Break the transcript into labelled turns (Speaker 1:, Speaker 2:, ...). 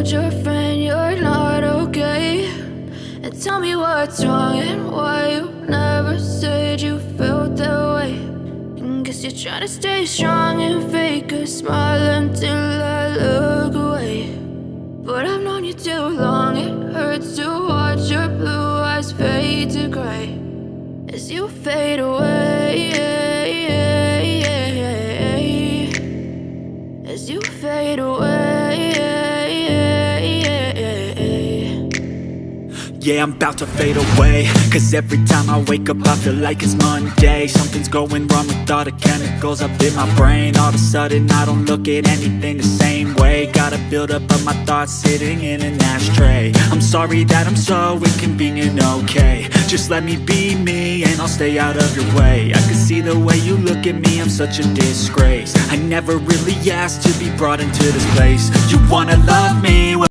Speaker 1: told your friend you're not okay? And tell me what's wrong and why you never said you felt that way. And guess you're trying to stay strong and fake a smile until I look away. But I've known you too long, it hurts to watch your blue eyes fade to gray as you fade away, as you fade away.
Speaker 2: Yeah, I'm about to fade away, cause every time I wake up I feel like it's Monday. Something's going wrong with all the chemicals up in my brain. All of a sudden I don't look at anything the same way. Got a buildup of my thoughts sitting in an ashtray. I'm sorry that I'm so inconvenient, okay? Just let me be me and I'll stay out of your way. I can see the way you look at me, I'm such a disgrace. I never really asked to be brought into this place. You wanna love